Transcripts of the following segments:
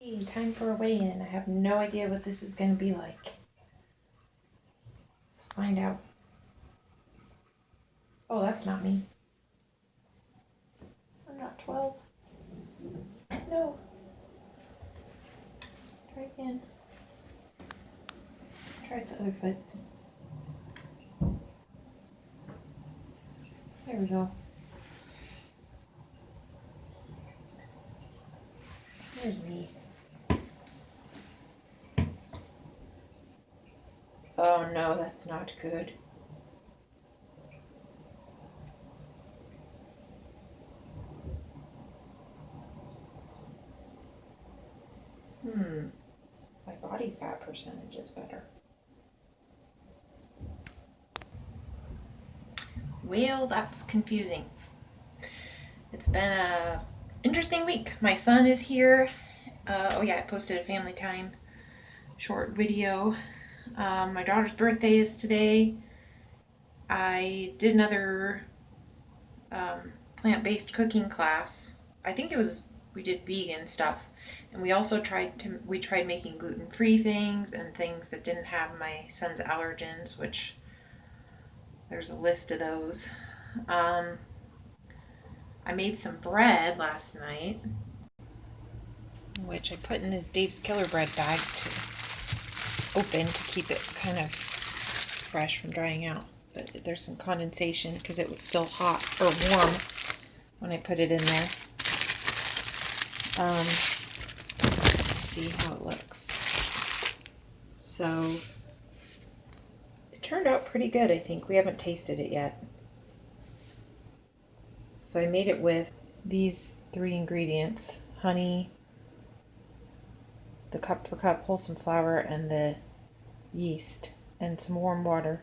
Hey, time for a weigh-in. I have no idea what this is going to be like. Let's find out. Oh, that's not me. I'm not 12. No. Try again. Try the other foot. There we go. There's me. Oh no, that's not good. My body fat percentage is better. Well, that's confusing. It's been a interesting week. My son is here. I posted a family time short video. My daughter's birthday is today. I did another plant-based cooking class. I think we did vegan stuff, and we also tried making gluten-free things and things that didn't have my son's allergens, which there's a list of those. I made some bread last night, which I put in this Dave's Killer Bread bag to open to keep it kind of fresh from drying out. But there's some condensation because it was still hot or warm when I put it in there. Let's see how it looks. So it turned out pretty good, I think. We haven't tasted it yet. So I made it with these 3 ingredients: honey, the cup for cup wholesome flour, and the yeast, and some warm water.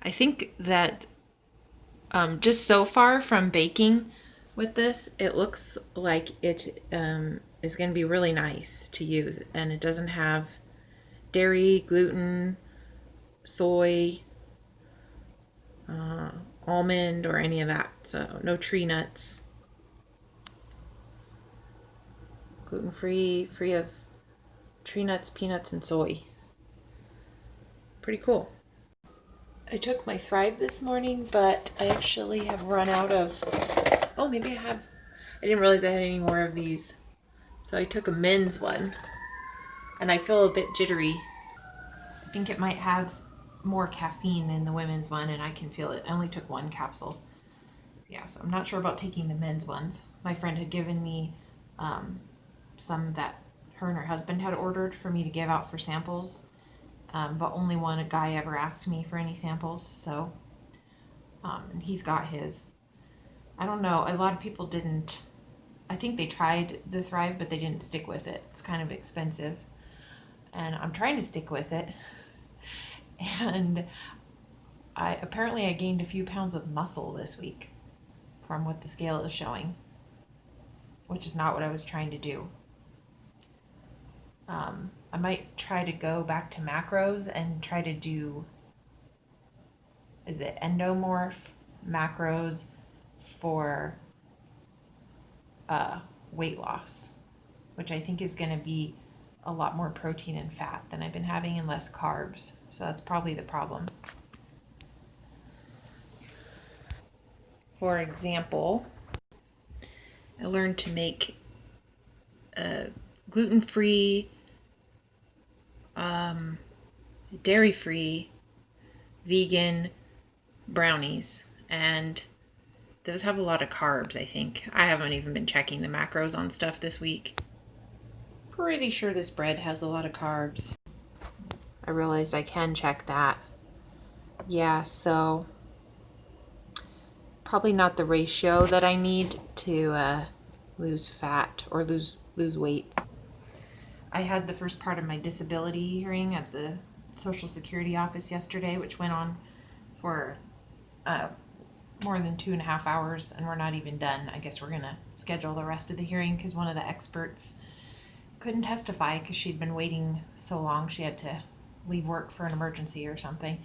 I think that just so far from baking with this, it looks like it is going to be really nice to use, and it doesn't have dairy, gluten, soy, almond, or any of that. So no tree nuts. Gluten-free, free of tree nuts, peanuts, and soy. Pretty cool. I took my Thrive this morning, but I actually have run out of... Oh, maybe I have... I didn't realize I had any more of these. So I took a men's one, and I feel a bit jittery. I think it might have more caffeine than the women's one, and I can feel it. I only took 1 capsule. Yeah, so I'm not sure about taking the men's ones. My friend had given me some that her and her husband had ordered for me to give out for samples. But only one guy ever asked me for any samples, so and he's got his. I don't know, a lot of people didn't. I think they tried the Thrive, but they didn't stick with it. It's kind of expensive, and I'm trying to stick with it. And I gained a few pounds of muscle this week from what the scale is showing, which is not what I was trying to do. I might try to go back to macros and try to do, is it endomorph macros for weight loss, which I think is going to be a lot more protein and fat than I've been having and less carbs. So that's probably the problem. For example, I learned to make gluten-free, dairy-free, vegan brownies, and those have a lot of carbs, I think. I haven't even been checking the macros on stuff this week. Pretty sure this bread has a lot of carbs. I realized I can check that. Yeah, so probably not the ratio that I need to lose fat or lose weight. I had the first part of my disability hearing at the Social Security office yesterday, which went on for more than 2.5 hours, and we're not even done. I guess we're going to schedule the rest of the hearing because one of the experts couldn't testify because she'd been waiting so long. She had to leave work for an emergency or something.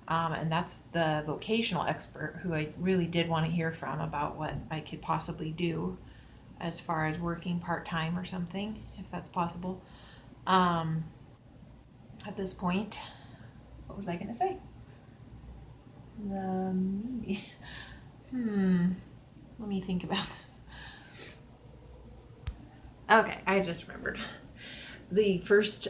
And that's the vocational expert who I really did want to hear from about what I could possibly do as far as working part-time or something, if that's possible. At this point, what was I going to say? The media. Let me think about this. Okay, I just remembered. The first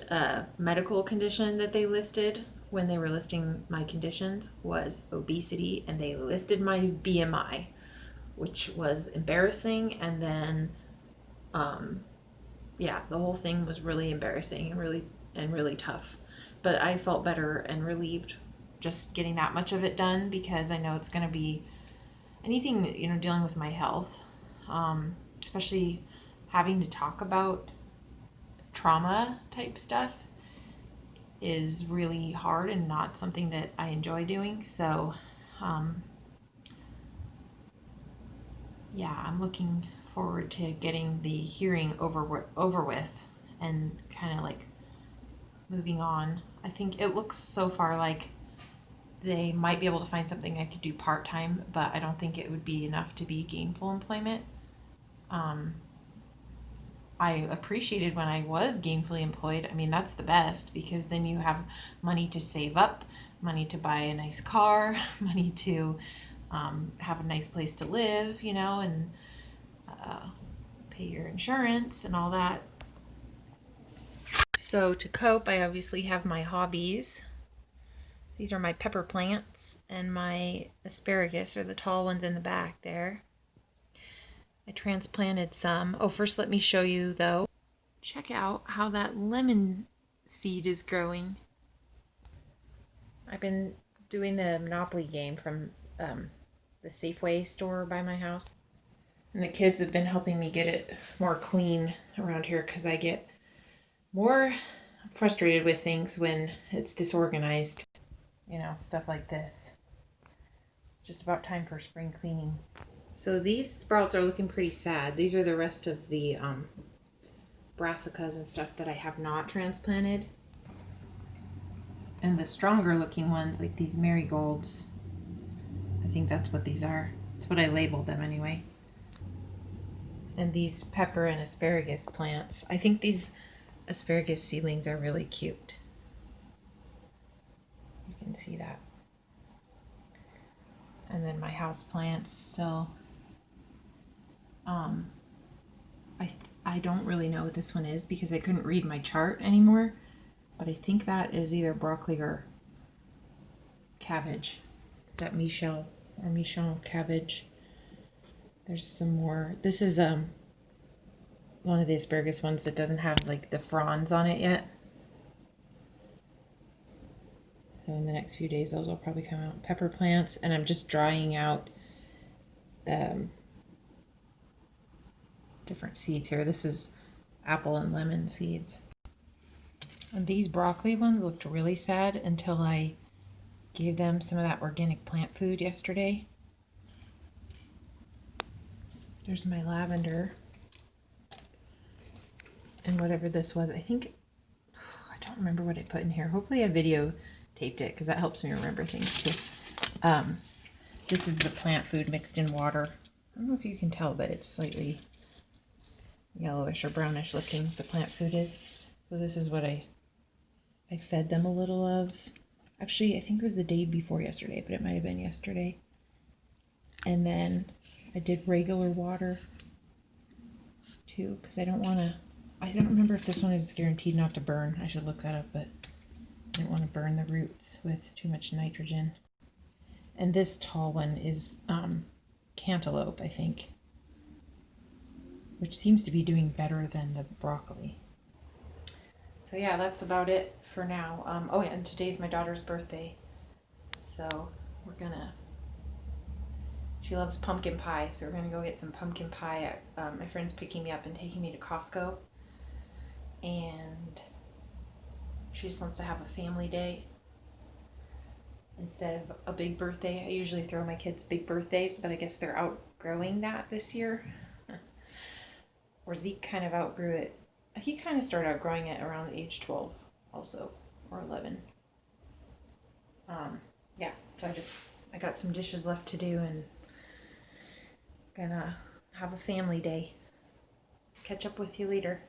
medical condition that they listed when they were listing my conditions was obesity, and they listed my BMI, which was embarrassing. And then, yeah, the whole thing was really embarrassing and really tough. But I felt better and relieved just getting that much of it done, because I know it's going to be anything, dealing with my health, especially having to talk about trauma type stuff is really hard and not something that I enjoy doing. So, yeah, I'm looking forward to getting the hearing over with and kind of like moving on. I think it looks so far like they might be able to find something I could do part-time, but I don't think it would be enough to be gainful employment. I appreciated when I was gainfully employed. I mean, that's the best, because then you have money to save up, money to buy a nice car, money to have a nice place to live, and pay your insurance and all that. So to cope, I obviously have my hobbies. These are my pepper plants, and my asparagus are the tall ones in the back there. I transplanted some. Oh, first let me show you though. Check out how that lemon seed is growing. I've been doing the Monopoly game from the Safeway store by my house. And the kids have been helping me get it more clean around here, because I get more frustrated with things when it's disorganized. Stuff like this. It's just about time for spring cleaning. So these sprouts are looking pretty sad. These are the rest of the brassicas and stuff that I have not transplanted. And the stronger looking ones, like these marigolds, I think that's what these are. That's what I labeled them anyway. And these pepper and asparagus plants. I think these asparagus seedlings are really cute. You can see that. And then my house plants still. I don't really know what this one is, because I couldn't read my chart anymore, but I think that is either broccoli or cabbage. That Michel cabbage. There's some more. This is one of the asparagus ones that doesn't have like the fronds on it yet. So in the next few days, those will probably come out. Pepper plants, and I'm just drying out different seeds here. This is apple and lemon seeds. And these broccoli ones looked really sad until I gave them some of that organic plant food yesterday. There's my lavender. And whatever this was, I don't remember what I put in here. Hopefully I videotaped it, because that helps me remember things too. This is the plant food mixed in water. I don't know if you can tell, but it's slightly yellowish or brownish looking, the plant food is. So this is what I fed them a little of. Actually, I think it was the day before yesterday, but it might have been yesterday. And then I did regular water too, because I don't remember if this one is guaranteed not to burn. I should look that up, but I didn't want to burn the roots with too much nitrogen. And this tall one is cantaloupe, I think, which seems to be doing better than the broccoli. So yeah, that's about it for now. Oh yeah, and today's my daughter's birthday. So she loves pumpkin pie, so we're gonna go get some pumpkin pie. My friend's picking me up and taking me to Costco. And she just wants to have a family day instead of a big birthday. I usually throw my kids big birthdays, but I guess they're outgrowing that this year. Or Zeke kind of outgrew it. He kind of started outgrowing it around age 12 also, or 11. Yeah, so I got some dishes left to do, and gonna have a family day. catch up with you later.